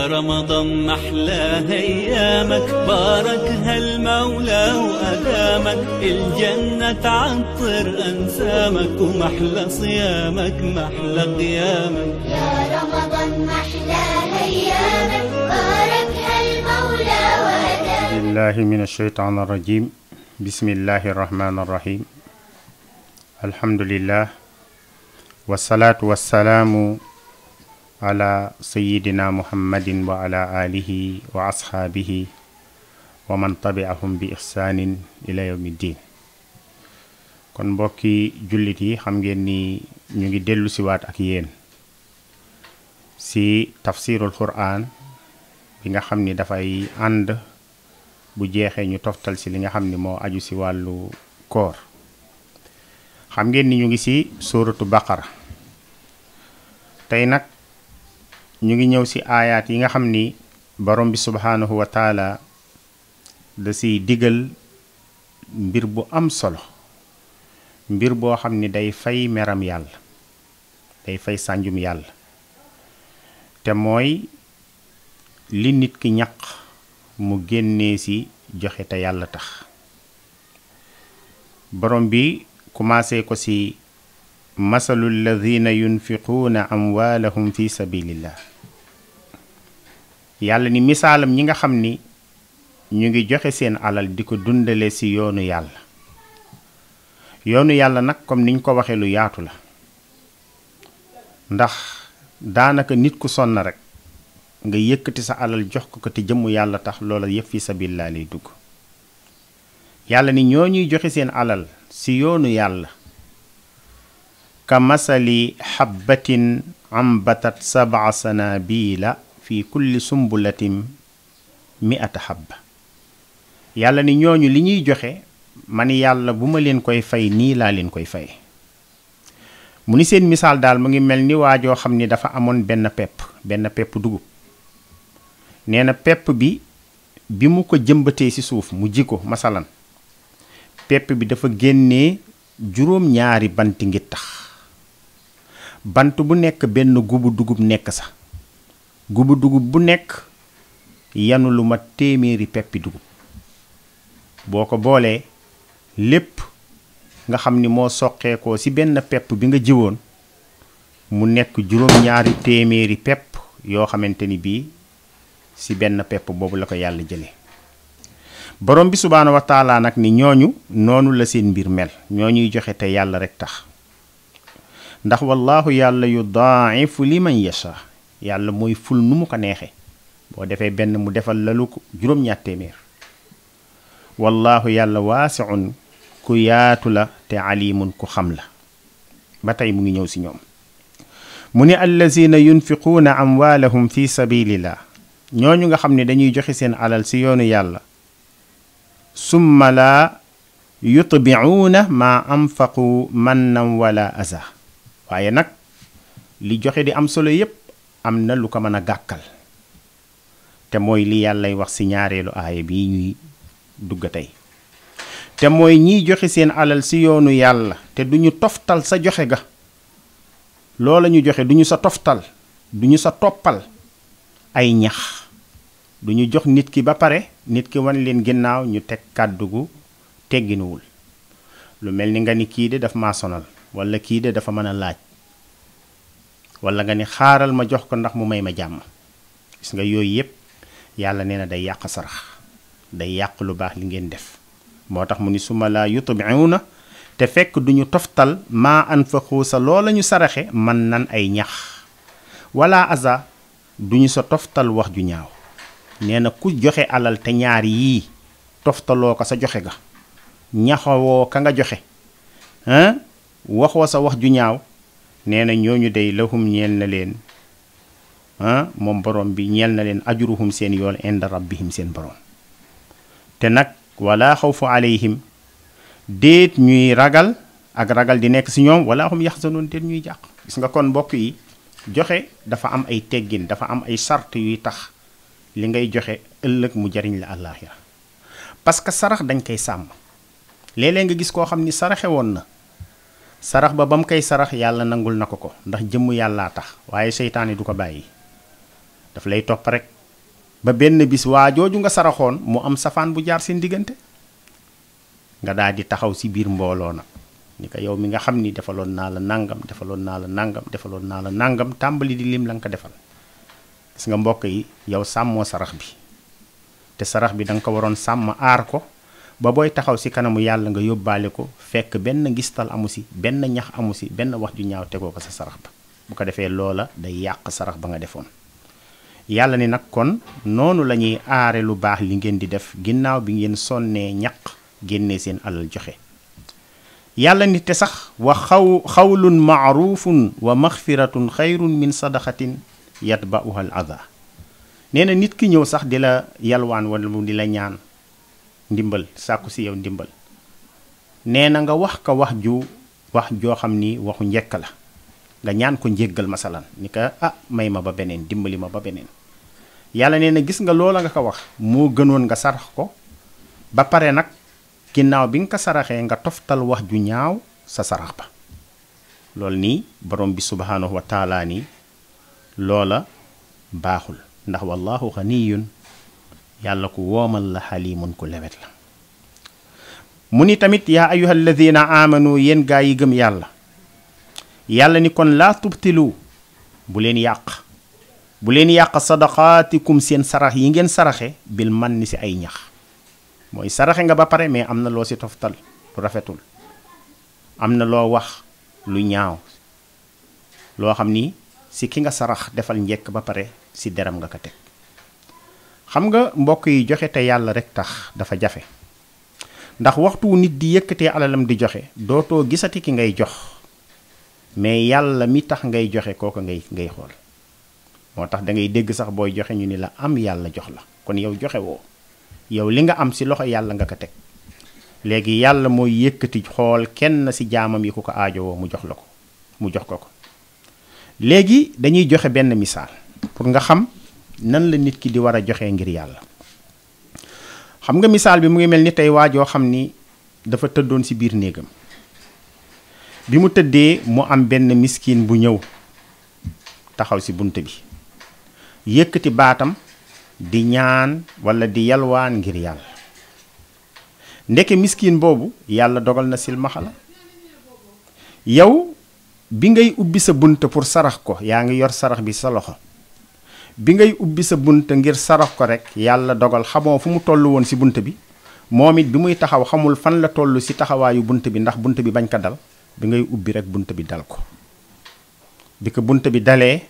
رمضان محلى أيامك باركها المولى وأدامك الجنة تعطر أنسامك ومحلى صيامك محلى قيامك يا رمضان محلى أيامك باركها المولى وأدامك. بالله من الشيطان الرجيم. بسم الله الرحمن الرحيم. الحمد لله والصلاة والسلام على سيدنا محمد وعلى آله وأصحابه ومن تبعهم بإحسان إلى يوم الدين. kon mbokki jullit yi xam ngeen ni ñu ngi dellu si waat ak yéen si tafsirul Qur'an bi nga xam ni dafay ànd bu jeexee ñu toftal si li nga xam ni moo aju si wàllu koor. xam ngeen ni ñu ngi si suuratu baqara tey nag ñu ngi ñëw si aayaat yi nga xam ni borom bi subhaanahu wa taala da siy digal mbir bu am solo, mbir boo xam ni day fay meram yàlla, day fay sànjum yàlla, te mooy li nit ki ñaq mu génnee si joxe te yàlla tax. borom bi commencé ko si masalul ladina yunfiquuna amwaalahum fi sabilillah. yàlla ni misaalam ñi nga xam ni ñu ngi joxe seen alal di ko dundale si yoonu yàlla. yoonu yàlla nag comme niñ ko waxee lu yaatu la, ndax daanaka nit ku sonn rek nga yëkkati sa alal jox ko te jëmmu yàlla tax loola yëpp fi sabilillah lay dugg. yàlla ni ñoo ñuy joxe seen alal si yoonu yàlla ka masali habbatin ambatat sab'a sanabila fi kulli sumbulatin mi'ata habba. yàlla ni ñooñu li ñuy joxe man yàlla bu ma leen koy fay nii laa leen koy fay. mu ni seen misaal daal mu ngi mel ni waajoo xam ni dafa amoon benn pepp dugub. nee na pepp bi mu ko jëmbatee ci suuf mu ji ko masalan, pepp bi dafa génnee juróom-ñaari banti ngi tax. bant bu nekk benn gubu dugub nekk sa. gubu dugub bu nekk yanu lu ma téeméeri peppi dugub. boo ko boolee lépp nga xam ni moo soqeekoo ci benn pepp bi nga jiwoon mu nekk juróom-ñaari téeméeri pepp yoo xamante ni bii ci benn pepp boobu la ko yàlla jële. borom bi subhaanahu wa taala nag ni ñooñu noonu la seen mbir mel, ñooñuy joxe te yàlla rek tax. ndax wallaahu yàlla yudaa'ifu liman yasha, yàlla mooy ful nu mu ko neexee. boo defee benn mu defal la lu ko juróom-ñaar téeméer. wallaahu yàlla waasi'un ku yaatu la te alimun ku xam la. ba tey mu ngi ñëw ci ñoom. mu ne allazina yunfiquuna amwaalahum fi sabilillah, ñooñu nga xam ne dañuy joxe seen alal ci yoonu yàlla. summa la yutbi'uuna ma anfaqu mannan wala aza. waaye nag li joxe di am solo yépp am na lu ko mën a gàkkal, te mooy li yàllay wax ci ñaareelu aaya bi ñuy dugg tey. te mooy ñiy joxe seen alal ci yoonu yàlla te duñu toftal sa joxe ga, loola ñu joxe duñu sa toftal, duñu sa toppal ay ñax. duñu jox nit ki ba pare nit ki wan leen ginnaaw ñu teg kàddu gu tegginuwul. lu mel ni nga ni kii de daf maa sonal, walla kii de dafa mën a laaj, walla nga ni xaaral ma jox ko ndax mu may ma jàmm. gis nga yooyu yépp yàlla nee na day yàq sarax, day yàq lu baax li ngeen def. moo tax mu ni summa laa yutbi'uuna, te fekk duñu toftal maa anfaqu sa loola ñu saraxe man nan ay ñax, wala aza duñu sa toftal wax ju ñaaw. nee na ku joxe alal te ñaar yii toftaloo ko sa joxe ga, ñaxawoo ka nga joxe, waxoo sa wax ju ñaaw, nee na ñooñu day lahum ñeel na leen, moom borom bi ñeel na leen ajruhum seen yool inda rabbihim seen borom. te nag wala xawfu alayhim, déet ñuy ragal ak ragal di nekk ci ñoom, wala hum yaxzanoon, déet ñuy jàq. gis nga kon mbokk yi, joxe dafa am ay teggin, dafa am ay sart yuy tax li ngay joxe ëllëg mu jariñ la àllaaxira. parce que sarax dañ koy sàmm. léeg-léeg nga gis koo xam ni saraxe woon na, sarax ba mu koy sarax yàlla nangul na ko ndax jëmm yàllaa tax, waaye seytaane du ko bàyyi. daf lay topp rek ba benn bis waa jooju nga saraxoon mu am safaan bu jaar seen diggante nga daal di taxaw si biir mbooloo nag ni ko yow mi nga xam ni defaloon naa la nangam defaloon naa la nangam defaloon naa la nangam tàmbali di lim la nga ko defal. gis nga mbokk yi yow sàmmoo sarax bi te sarax bi da nga ko waroon sàmm aar ko ba booy taxaw si kanamu yàlla nga yóbbaale ko fekk benn ngistal amu si benn ñax amu si benn wax ju ñaaw tegoo ko sa sarax ba bu ko defee loola day yàq sarax ba nga defoon. yàlla ni nag kon noonu la ñuy aare lu baax li ngeen di def ginnaaw bi ngeen sonnee ñaq génnee seen alal joxe. yàlla ni te sax wa xawlun maarufun wa maxfiratun xayrun min sadaqatin yatba'uha al adha. nee na nit ki ñëw sax di la yalwaan wala mu di la ñaan ndimbal sàkku si yow ndimbal nee na nga wax ko wax joo xam ni waxu njëkk la nga ñaan ko njéggal masalan ni ka may ma ba beneen dimbali ma ba beneen. yàlla nee na gis nga loola nga ko wax moo gënoon nga sarax ko ba pare nag ginnaaw bi nga ko saraxee nga toftal wax ju ñaaw sa sarax ba. loolu nii borom bi subhanahu wa taala nii loola baaxul ndax wallahu xaniyun yàlla ku woomal la xalimun ku lewet la. mu ni tamit yaa ayuha alladina amanu yéen gaa yi gëm yàlla yàlla ni kon laa tubtilu bu leen yàq sadaqaatikum seen sarax yi ngeen saraxe bil man ni si ay ñax. mooy saraxe nga ba pare mais am na loo si toftal lu rafetul am na loo wax lu ñaaw loo xam ni si ki nga sarax defal njekk ba pare si deram nga ko teg. xam nga mbokk yi joxe te yàlla rek tax dafa jafe ndax waxtu nit di yëkkatee alalam di joxe dootoo gisati ki ngay jox mais yàlla mi tax ngay joxe kooku ngay xool. moo tax da ngay dégg sax booy joxe ñu ni la am yàlla jox la kon yow joxe woo yow li nga am si loxo yàlla nga ko teg léegi yàlla mooy yëkkati xool kenn si jaamam yi ku ko aajowoo mu jox la ko mu jox ko. léegi dañuy joxe benn misaal pour nga xam nan la nit ki di war a joxe ngir yàlla. xam nga misaal bi mu ngi mel ni tey waajoo xam ni dafa tëddoon si biir néegam bi mu tëddee mu am benn miskin bu ñëw taxaw si bunt bi yëkkati baatam di ñaan walla di yalwaan ngir yàlla. ndeke miskin boobu yàlla dogal na silmaxa la yow bi ngay ubbi sa bunt pour sarax ko yaa ngi yor sarax bi sa loxo bi ngay ubbi sa bunt ngir sarax ko rek yàlla dogal xamoo fu mu toll woon si bunt bi moom it bi muy taxaw xamul fan la toll si taxawaayu bunt bi ndax bunt bi bañ ko dal bi ngay ubbi rek bunt bi dal ko bi ko bunt bi dalee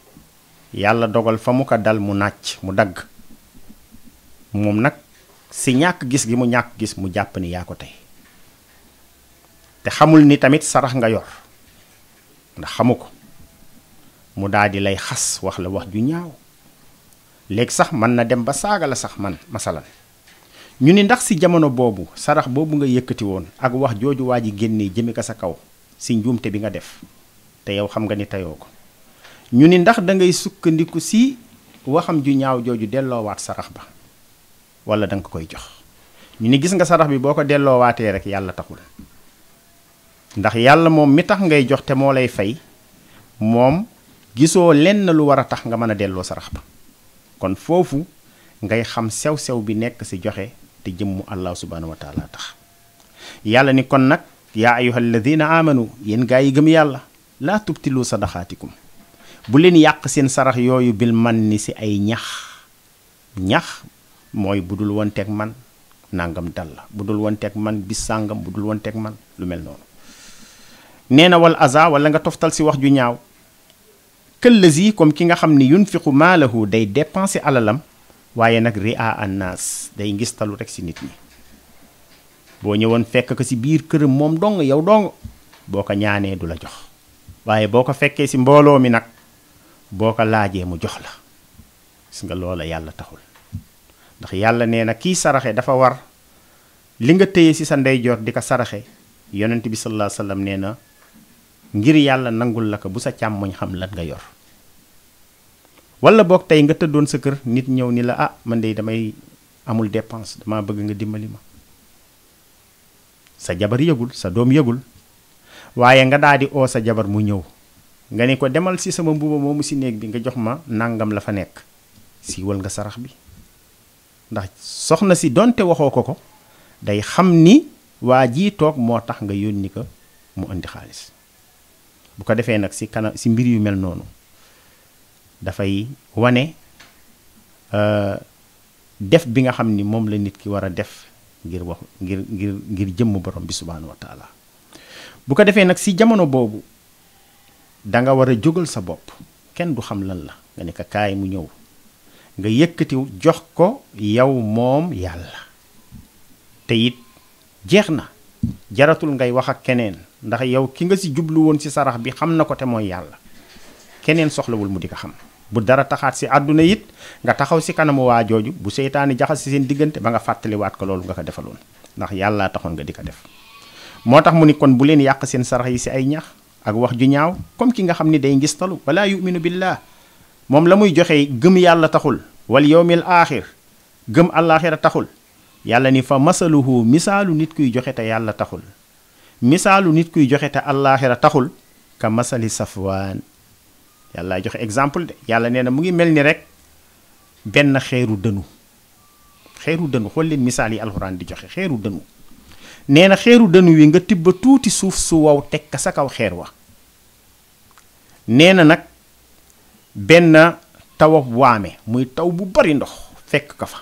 yàlla dogal fa mu ko dal mu nàcc mu dagg moom nag si ñàkk gis gi mu ñàkk gis mu jàpp ni yaa ko tey te xamul ni tamit sarax nga yor ndax xamu ko mu daal di lay xas wax la wax ju ñaaw léegi sax mën na dem ba saaga la sax man masalan ñu ni ndax si jamono boobu sarax boobu nga yëkkati woon ak wax jooju waa ji génnee jëme ko sa kaw si njuumte bi nga def te yow xam nga ni teyoo ko ñu ni ndax da ngay sukkandiku si waxam ju ñaaw jooju delloowaat sarax ba wala da nga koy jox ñu ni gis nga sarax bi boo ko delloowaatee rek yàlla taxul ndax yàlla moom mi tax ngay jox te moo lay fay moom gisoo lenn lu war a tax nga mën a delloo sarax ba kon foofu ngay xam sew-sew bi nekk si joxe te jëmmu allah subhanahu wa taala tax yàlla ni kon nag yaa ayuha alladina amanu yéen gaa yi gëm yàlla laa tubtilu sadaqaatikum bu leen yàq seen sarax yooyu bil man ni si ay ñax mooy bu dul wonteeg man nangam dal la bu dul wonteeg man bis sàngam bu dul wonteeg man lu mel noonu nee na wal aza wala nga toftal si wax ju ñaaw këllazi comme ki nga xam ni yunfiqu maalahu day dépenser alalam waaye nag ria annaas day ngistalu rek si nit ñi boo ñëwoon fekk ko si biir këram moom dong yow dong boo ko ñaanee du la jox waaye boo ko fekkee si mbooloo mi nag boo ko laajee mu jox la gis nga loola yàlla taxul ndax yàlla nee na kii saraxe dafa war li nga téye si sa ndeyjoor di ko saraxe yonent bi sallallahu alayhi wasallam nee na ngir yàlla nangul la ko bu sa càmmoñ xam lan nga yor wala boog tey nga tëddoon sa kër nit ñëw ni la man de damay amul dépense dama bëgg nga dimbali ma sa jabar yëgul sa doom yëgul waaye nga daal di oo sa jabar mu ñëw nga ne ko demal si sama mbuba moomu si néeg bi nga jox ma nangam la fa nekk siiwal nga sarax bi ndax soxna si donte waxoo ko day xam ni waa jii toog moo tax nga yónni ko mu indi xaalis bu ko defee nag si mbir yu mel noonu dafay wane def bi nga xam ni moom la nit ki war a def ngir jëmm borom bi subhaanahu wa taala bu ko defee nag si jamono boobu da nga war a jógal sa bopp kenn du xam lan la nga ne ko kaay mu ñëw nga yëkkati jox ko yow moom yàlla te it jeex na jaratul ngay wax ak keneen ndax yow ki nga si jublu woon si sarax bi xam na ko te mooy yàlla keneen soxlawul mu di ko xam bu dara taxaat si àdduna it nga taxaw si kanamu waa jooju bu seytaani jaxas si seen diggante ba nga fàttaliwaat ko loolu nga ko defaloon ndax yàlla taxoon nga di ko def moo tax mu ni kon bu leen yàq seen sarax yi si ay ñax ak wax ju ñaaw comme ki nga xam ni day ngistalu wala yuminu billah moom la muy joxe gëm yàlla taxul wal yawmil aaxir gëm àllaaxira taxul yàlla ni fa masaluhu misaalu nit kuy joxe te yàlla taxul misaalu nit kuy joxe te àllaaxira taxul ka masali safwaan yàlla joxe exemple de yàlla nee na mu ngi mel ni rek benn xeeru dënu xool leen misaal yi alxuraan di joxe xeeru dënu nee na xeeru dënu wi nga tibba tuuti suuf su wow teg ka sa kaw xeer wa nee na nag benn taw waame muy taw bu bari ndox fekk ka fa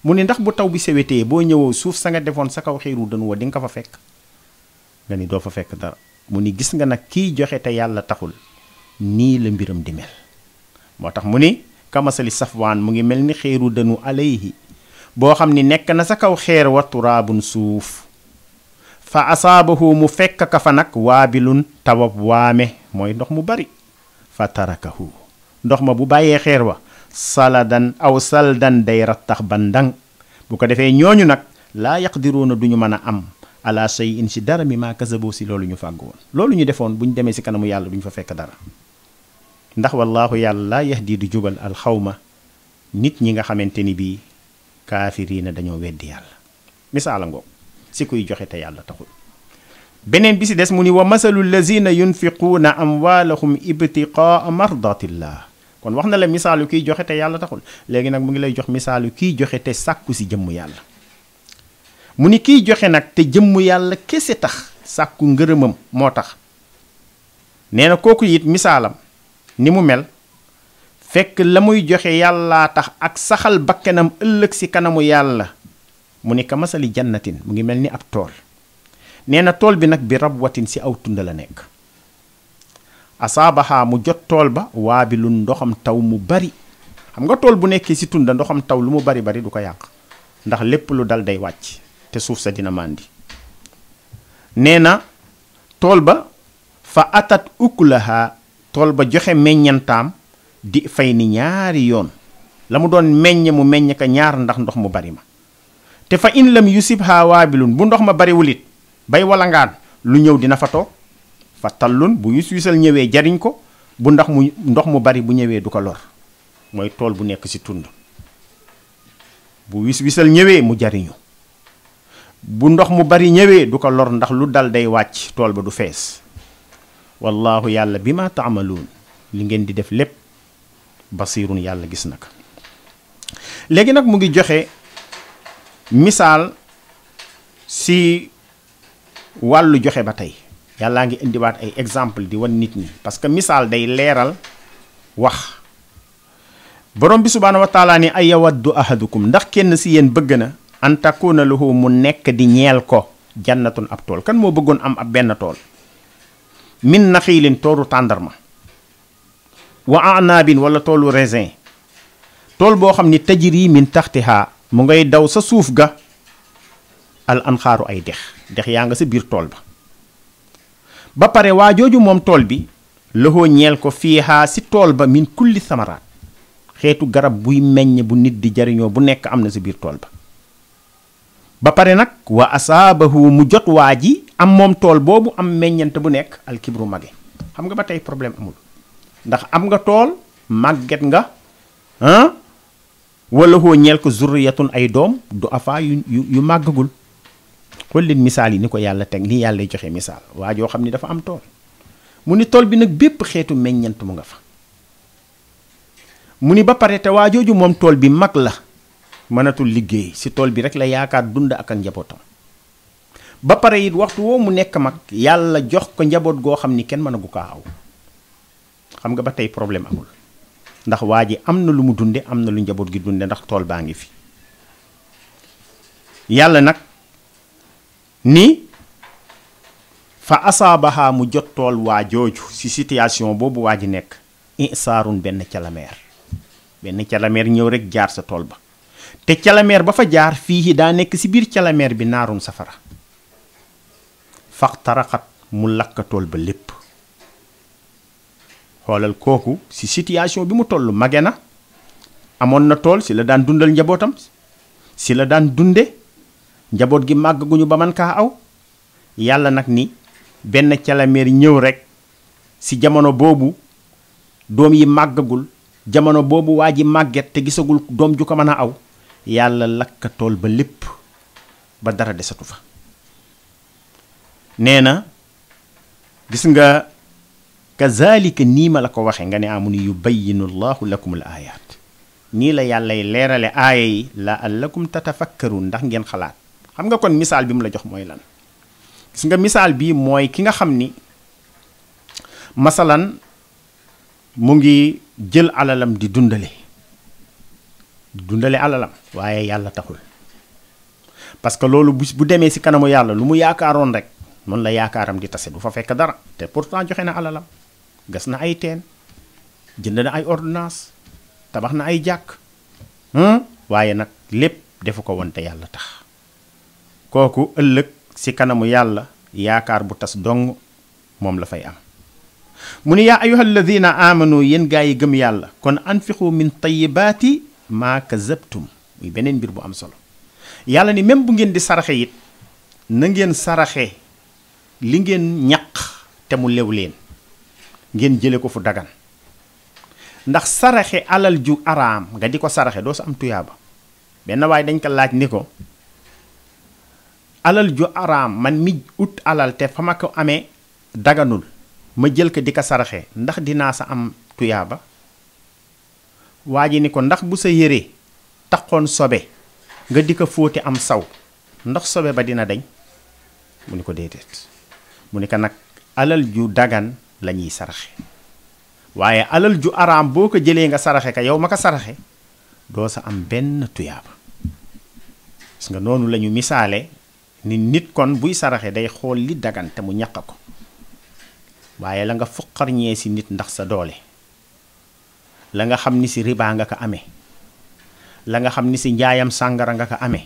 mu ne ndax bu taw bi sewetee boo ñëwoo suuf sa nga defoon sa kaw xeeru dënu wa di nga ko fa fekk nga ni doo fa fekk dara mu ni gis nga nag kiy joxe te yàlla taxul nii la mbiram di mel moo tax mu ni kamasali safwaan mu ngi mel ni xeeru dënu alayhi boo xam ni nekk na sa kaw xeer wa turaabun suuf fa asaabahu mu fekk ka fa nag waabilun tawab waame mooy ndox mu bari fa tarakahu ndox ma bu bàyyee xeer wa saladan aw saldan day rattax bandang bu ko defee ñooñu nag laa yaqdiruuna duñu mën a am ala shay'in si dara mi maa kasaboo si loolu ñu fàgg woon loolu ñu defoon bu ñu demee si kanamu yàlla duñu fa fekk dara ndax wallaahu yàlla laa yahdi du jubal alxawma nit ñi nga xamante ni bii kaafiriina dañoo weddi yàlla misaala ngoog si kuy joxe te yàlla taxul beneen bi si des mu ni wa masalu lazina yunfiquuna amwaalahum ibtiqaa mardatillah kon wax na la misaalu kiy joxe te yàlla taxul léegi nag mu ngi lay jox misaalu kiy joxe te sàkku si jëmm yàlla mu ni kiy joxe nag te jëmm yàlla kese tax sàkku ngërëmam moo tax nee na kooku it misaalam ni mu mel fekk la muy joxe yàllaa tax ak saxal bakkanam ëllëg si kanamu yàlla mu ni ka masali jannatin mu ngi mel ni ab tool nee na tool bi nag bi rabwatin si aw tunda la nekk asaabaha mu jot tool ba waabilun ndoxam taw mu bari xam nga tool bu nekkee si tunda ndoxam taw lu mu bari bari du ko yàq ndax lépp lu dal day wàcc te suuf sa dina màndi nee na tool ba fa atat ukulaha tool ba joxe meññantaam di fay ni ñaari yoon la mu doon meññ mu meññ ka ñaar ndax ndox mu bari ma te fa in lam yusibha waabilun bu ndox ma bariwul it bay walangaan lu ñëw dina fa toog fa tallun bu wisal ñëwee jariñ ko bu ndox mu bari bu ñëwee du ko lor mooy tool bu nekk ci tund bu wisal ñëwee mu jariñu bu ndox mu bari ñëwee du ko lor ndax lu dal day wàcc tool ba du fees wallaahu yàlla bi ma taamaluun li ngeen di def lépp basirun yàlla gis na ko léegi nag mu ngi joxe misaal si wàllu joxe ba tey yàllaa ngi indiwaat ay exemple di wan nit ñi parce que misaal day leeral wax borom bi subhaanahu wa taala ni ay yawaddu ahadukum ndax kenn si yéen bëgg na an takuna lahu mu nekk di ñeel ko jannatun ab tool kan moo bëggoon am ab benn tool min naxiilin toolu tàndarma wa anaabin wala toolu raisin tool boo xam ni tajri min taxtiha mu ngay daw sa suuf ga al anxaaru ay dex yaa nga sa biir tool ba pare waa jooju moom tool bi loxoo ñeel ko fiihaa si tool ba min kulli samaraat xeetu garab buy meññ bu nit di jariñoo bu nekk am na sa biir tool ba pare nag wa asaabahu mu jot waa ji am moom tool boobu am meññante bu nekk alkibru mage xam nga ba tey problème amul ndax am nga tool màgget nga wala hoo ñeel ko zurriyatun ay doom du afaa yu màggagul xool leen misaal yi ni ko yàlla teg nii yàlla joxe misaal waa joo xam ni dafa am tool mu ni tool bi nag bépp xeetu meññant mu nga fa mu ni ba pare te waa jooju moom tool bi mag la mënatul liggéey si tool bi rek la yaakaar dund ak njabootam ba pare it waxtu woo mu nekk mag yàlla jox ko njaboot goo xam ni kenn mënagu kaa aw xam nga ba tey problème amul ndax waa ji am na lu mu dunde am na lu njaboot gi dunde ndax tool baa ngi fi yàlla nag ni fa asaabaha mu jot tool waa jooju si situation boobu waa ji nekk insaarun benn calameer ñëw rek jaar sa tool ba te calameer ba fa jaar fii daa nekk si biir calameer bi naarun safara faxtaraxat mu lakka tool ba lépp xoolal kooku si situation bi mu toll mage na amoon na tool si la daan dundal njabootam si la daan dunde njaboot gi màgg guñu ba man kaa aw yàlla nag ni benn calameer ñëw rek si jamono boobu doom yi màggagul jamono boobu waa ji màgget te gisagul doom ju ko mën a aw yàlla lakka tool ba lépp ba dara desatu fa nee na gis nga kazalika nii ma la ko waxe nga ne amuni yubayyinu llahu lakum al ayat nii la yàllay leerale aaya yi la'allakum tatafakkarun ndax ngeen xalaat xam nga kon misaal bi mu la jox mooy lan gis nga misaal bi mooy ki nga xam ni masalan mu ngi jël alalam di dundale alalam waaye yàlla taxul parce que loolu bu demee si kanamu yàlla lu mu yaakaaroon rek noonu la yaakaaram di tase du fa fekk dara te pourtant joxe na alalam gas na ay teen jënd na ay ordonnance tabax na ay jàkk waaye nag lépp defu ko woon te yàlla tax kooku ëllëg si kanamu yàlla yaakaar bu tas dong moom la fay am mu ni yaa ayuha alladina amanu yéen gaa yi gëm yàlla kon anfiqu min tayibaati maa kazabtum muy beneen mbir bu am solo yàlla ni même bu ngeen di saraxe it na ngeen saraxe li ngeen ñaq te mu lew leen ngeen jële ko fu dagan ndax saraxe alal ju araam nga di ko saraxe doo sa am tuyaaba benn waaye dañ ko laaj ni ko alal ju araam man mi ut alal te fa ma ko amee daganul ma jël ko di ko saraxe ndax dinaa sa am tuyaaba waa ji ni ko ndax bu sa yére taxoon sobe nga di ko fóote am saw ndax sobe ba dina dañ mu ni ko déedéet mu ni ko nag alal ju dagan la ñuy saraxe waaye alal ju araam boo ko jëlee nga saraxe ka yow ma ko saraxe doo sa am benn tuyaaba gis nga noonu la ñu misaale ni nit kon buy saraxe day xool li dagan te mu ñaq ko waaye la nga fuqarñee si nit ndax sa doole la nga xam ni si riba nga ko amee la nga xam ni si njaayam sàngara nga ko amee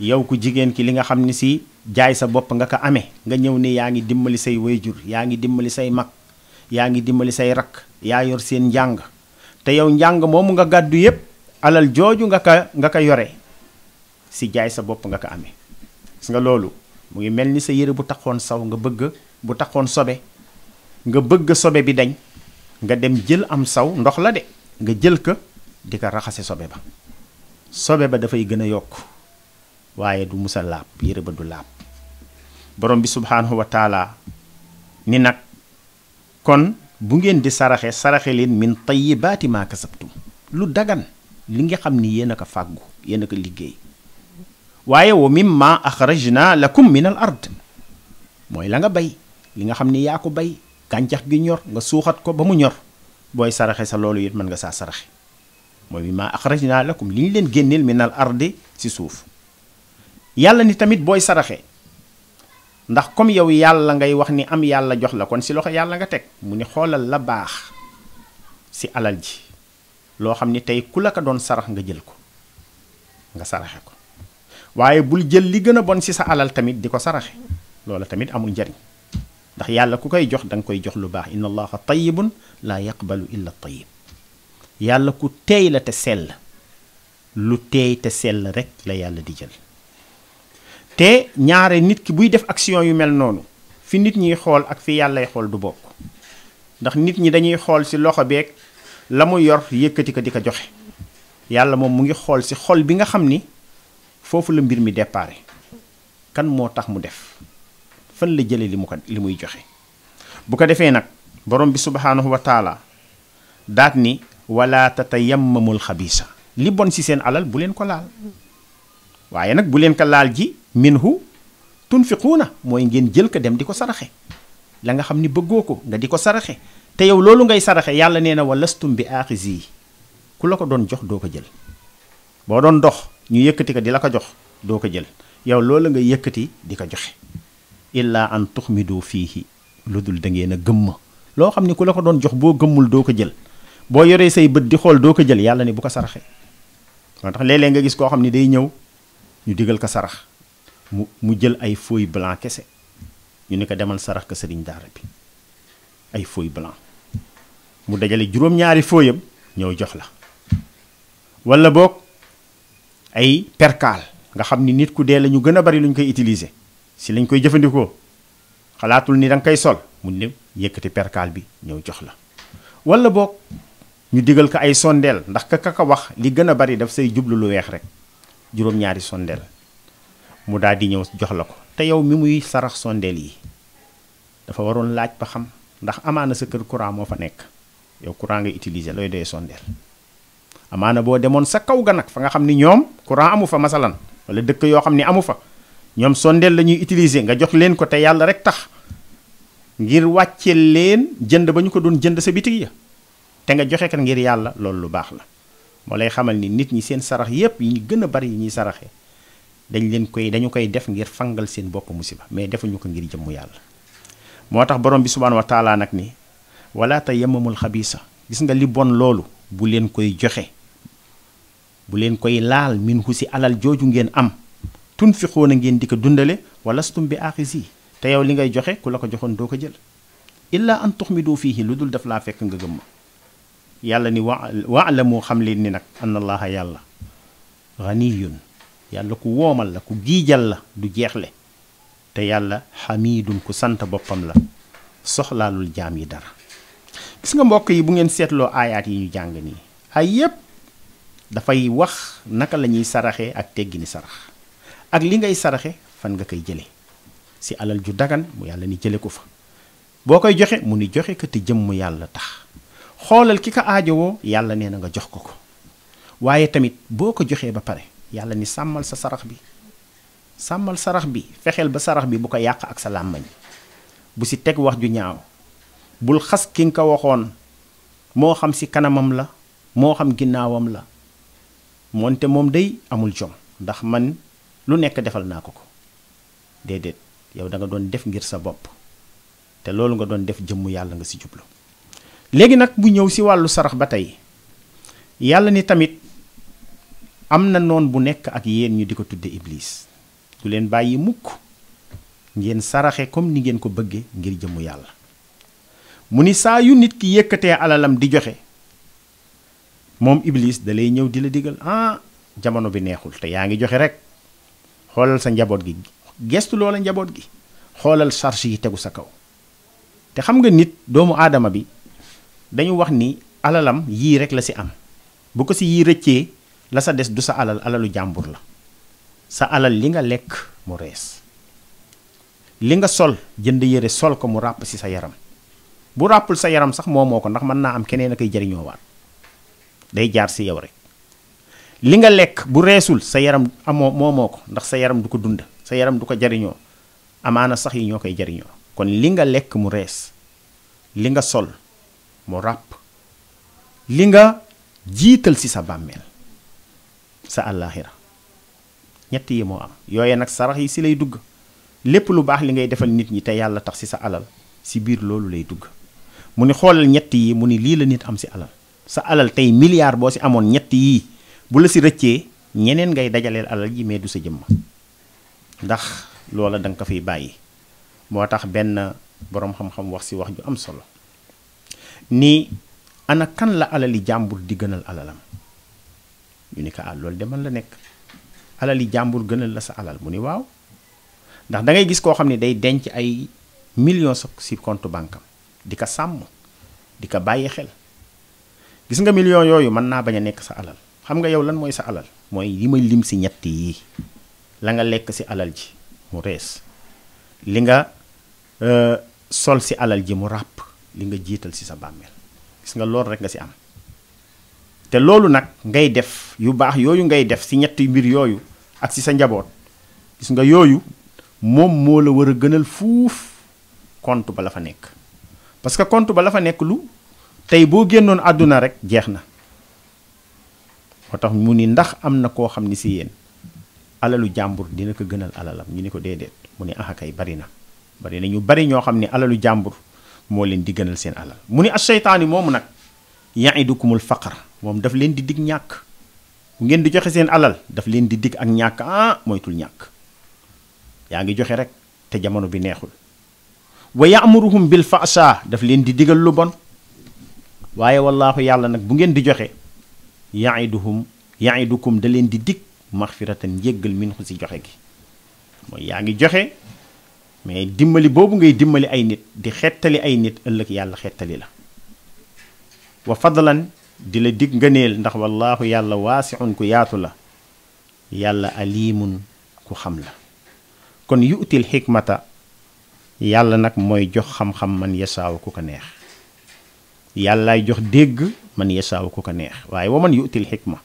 yow ku jigéen ki li nga xam ni si jaay sa bopp nga ko amee nga ñëw ne yaa ngi dimbali say wayjur yaa ngi dimbali say mag yaa ngi dimbali say rakk yaa yor seen njàng te yow njàng moomu nga gàddu yépp alal jooju nga ko yore si jaay sa bopp nga ko amee gis nga loolu mu ngi mel ni sa yére bu taxoon saw nga bëgg bu taxoon sobe nga bëgg sobe bi dañ nga dem jël am saw ndox la de nga jël ko di ko raxase sobe ba dafay gën a yokk waaye du musa laab yére ba du laab borom bi subhaanahu wa taala ni nag kon bu ngeen di saraxe leen min tayyibaati maa kasabtum lu dagan li nga xam ni yéen a ko fàggu yéen a ko liggéey waaye wa mimma axrajna lakum min al ard mooy la nga bay li nga xam ni yaa ko bay gàncax gi ñor nga suuxat ko ba mu ñor booy saraxe sa loolu it mën nga saa saraxe mooy mimma axrajna lakum li ñu leen génneel min al ardi si suuf yàlla ni tamit booy saraxe ndax comme yow yàlla ngay wax ni am yàlla jox la kon si loxo yàlla nga teg mu ni xoolal la baax si alal ji loo xam ni tey ku la ko doon sarax nga jël ko nga saraxe ko waaye bul jël li gën a bon si sa alal tamit di ko saraxe loola tamit amul njariñ ndax yàlla ku koy jox da nga koy jox lu baax inna allaha tayyibun laa yaqbalu illa tayyib yàlla ku teey la te sell lu teey te sell rek la yàlla di jël te ñaare nit ki buy def action yu mel noonu fi nit ñiy xool ak fi yàllay xool du bokk ndax nit ñi dañuy xool si loxo beeg la mu yor yëkkati ko di ko joxe yàlla moom mu ngi xool si xol bi nga xam ni foofu la mbir mi déparé kan moo tax mu def fan la jële li muy joxe bu ko defee nag borom bi subhaanahu wa taala daat ni wala tatayammamul xabiisa li bon si seen alal bu leen ko laal waaye nag bu leen ko laal ji minhu tunfiquuna mooy ngeen jël ko dem di ko saraxe la nga xam ni bëggoo ko nga di ko saraxe te yow loolu ngay saraxe yàlla nee na wa lastum bi aaxisi ku la ko doon jox doo ko jël boo doon dox ñu yëkkati ko di la ko jox doo ko jël yow loolu nga yëkkati di ko joxe illa an tuxmidu fiihi lu dul da ngeen a gëmm loo xam ni ku la ko doon jox boo gëmmul doo ko jël boo yoree say bët di xool doo ko jël yàlla ni bu ko saraxe moo tax léeg-léeg nga gis koo xam ni day ñëw ñu digal ko sarax mu jël ay feuille blanc kese ñu ne ko demal sarax ko sëriñ daara bi ay feuille blanc mu dajale juróom-ñaari feuillam ñëw jox la wala boog ay perkaal nga xam ni nit ku dee la ñu gën a bari lu ñu koy utiliser si lañ koy jëfandikoo xalaatul ni da nga koy sol mu ne yëkkati perkaal bi ñëw jox la wala boog ñu digal ko ay sondeel ndax ka wax li gën a bari daf say jublu lu weex rek juróom-ñaari sondeel mu daal di ñëw jox la ko te yow mi muy sarax sondeel yi dafa waroon laaj ba xam ndax amaana sa kër courant moo fa nekk yow courant ngay utiliser looy doyee sondeel amaana boo demoon sa kaw ga nag fa nga xam ni ñoom courant amu fa masalan wala dëkk yoo xam ni amu fa ñoom sondeel la ñuy utiliser nga jox leen ko te yàlla rek tax ngir wàcceel leen jënd ba ñu ko doon jënd sa bitig ya te nga joxe ko ngir yàlla loolu lu baax la moo lay xamal ni nit ñi seen sarax yépp yi ñu gën a bari yi ñuy saraxe dañu koy def ngir fangal seen bopp musiba mais defuñu ko ngir jëmmu yàlla moo tax borom bi subhaanahu wa taala nag ni wala tayammamul xabiisa gis nga li bon loolu bu leen koy joxe bu leen koy laal minhu si alal jooju ngeen am tunfiquuna ngeen di ko dundale walastum bi aaxisi te yow li ngay joxe ku la ko joxoon doo ko jël illa an tuxmidu fiihi lu dul daf laa fekk nga gëm ma yàlla ni waalamu xam leen ni nag anna allaha yàlla ganiyun yàlla ku woomal la ku giijal la du jeexle te yàlla xamiidun ku sant boppam la soxlaalul jaam yi dara gis nga mbokk yi bu ngeen seetloo aayaat yi ñu jàng nii ay yépp dafay wax naka la ñuy saraxee ak teggini sarax ak li ngay saraxe fan nga koy jële si alal ju dagan mu yàlla ni jële ko fa boo koy joxe mu ni joxe ko te jëmm yàlla tax xoolal ki ko aajowoo yàlla nee na nga jox ko ko waaye tamit boo ko joxee ba pare yàlla ni sàmmal sa sarax bi sàmmal sarax bi fexeel ba sarax bi bu ko yàq ak sa làmmañ bu si teg wax ju ñaaw bul xas ki nga ko waxoon moo xam si kanamam la moo xam ginnaawam la moonte moom day amul jom ndax man lu nekk defal naa ko ko déedéet yow da nga doon def ngir sa bopp te loolu nga doon def jëmm yàlla nga si jublu léegi nag bu ñëw si wàllu sarax ba tey yàlla ni tamit am na noon bu nekk ak yéen ñu di ko tudde iblis du leen bàyyi mukk ngeen saraxe comme ni ngeen ko bëgge ngir jëmmu yàlla mu ni saa yu nit ki yëkkatee alalam di joxe moom iblis da lay ñëw di la digal jamono bi neexul te yaa ngi joxe rek xoolal sa njaboot gi gestu loola njaboot gi xoolal charge yi tegu sa kaw te xam nga nit doomu aadama bi dañu wax ni alalam yii rek la si am bu ko si yii rëccee la sa des du sa alal alalu jàmbur la sa alal li nga lekk mu rees li nga sol jënd yére sol ko mu ràpp si sa yaram bu ràppul sa yaram sax moomoo ko ndax mën naa am keneen a koy jariñoo waat day jaar si yow rek li nga lekk bu reesul sa yaram moomoo ko ndax sa yaram du ko dund sa yaram du ko jariñoo amaana sax yi ñoo koy jariñoo kon li nga lekk mu rees li nga sol mu ràpp li nga jiital si sa bàmmeel sa àllaaxira ñett yi moo am yooye nag sarax yi si lay dugg lépp lu baax li ngay defal nit ñi te yàlla tax si sa alal si biir loolu lay dugg mu ni xoolal ñett yi mu ni lii la nit am si alal sa alal tey milliard boo si amoon ñett yii bu la si rëccee ñeneen ngay dajaleel alal ji mais du sa jëmm ndax loola da nga ko fiy bàyyi moo tax benn boroom xam-xam wax si wax ju am solo ni ana kan la alali jàmbur di gënal alalam ñu ni ko loolu de man la nekk alali jàmbur gënal la sa alal mu ni waaw ndax da ngay gis koo xam ne day denc ay millions si compte banque am di ko sàmm di ko bàyyi xel gis nga millions yooyu mën naa bañ a nekk sa alal xam nga yow lan mooy sa alal mooy li may lim si ñett yi la nga lekk si alal ji mu rees li nga sol si alal ji mu ràpp li nga jiital si sa bàmmeel gis nga loolu rek nga si am te loolu nag ngay def yu baax yooyu ngay def si ñetti mbir yooyu ak si sa njaboot gis nga yooyu moom moo la war a gënal fuuf compte ba la fa nekk parce que compte ba la fa nekk lu tey boo génnoon àdduna rek jeex na moo tax mu ni ndax am na koo xam ni si yéen alalu jàmbur dina ko gënal alalam ñu ni ko déedéet mu ni kay bari na ñu bari ñoo xam ni alalu jàmbur moo leen di gënal seen alal mu ni as-seytaani moomu nag ya'idukumul faqr moom daf leen di dig ñàkk bu ngeen di joxe seen alal daf leen di dig ak ñàkk moytul ñàkk yaa ngi joxe rek te jamono bi neexul wa ya'muruhum bil fahsha daf leen di digal lu bon waaye wallaahu yàlla nag bu ngeen di joxe ya'idukum da leen di dig maxfiratan njéggal minhu si joxe gi mooy yaa ngi joxe mais dimbali boobu ngay dimbali ay nit di xettali ay nit ëllëg yàlla xettali la wa fadlan di la dig ngëneel ndax wallaahu yàlla waasi'un ku yaatu la yàlla alimun ku xam la kon yu'til xikmata yàlla nag mooy jox xam-xam man yasaaw ku ko neex yàllaay jox dégg man yasaaw ku ko neex waaye wa man yu'til xikma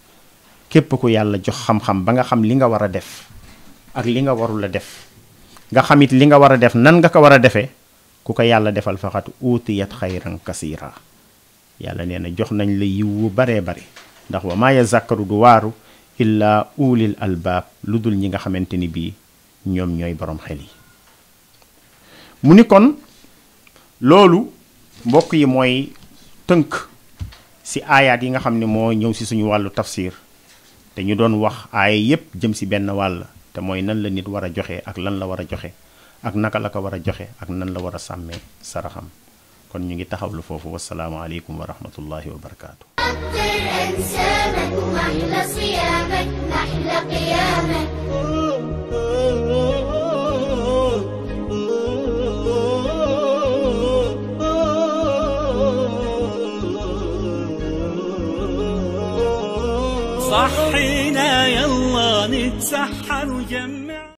képp ku yàlla jox xam-xam ba nga xam li nga war a def ak li nga warul a def nga xamit li nga war a def nan nga ko war a defee ku ko yàlla defal faxat uutiyat xayran kasira yàlla nee na jox nañ la yiw wu baree bari ndax wa maa yazakkaru du waaru illaa ulil albaab lu dul ñi nga xamante ni bii ñoom ñooy borom xel yi mu ni kon loolu mbokk yi mooy tënk si aayaat yi nga xam ne moo ñëw si suñu wàllu tafsir te ñu doon wax aaya yépp jëm si benn wàll te mooy nan la nit war a joxe ak lan la war a joxe ak naka la ko war a joxe ak nan la war a sàmmee saraxam kon ñu ngi taxawlu foofu wassalaamu aleykum wa rahmatullahi wa barakaatu. صحينا يلا نتسحر جنب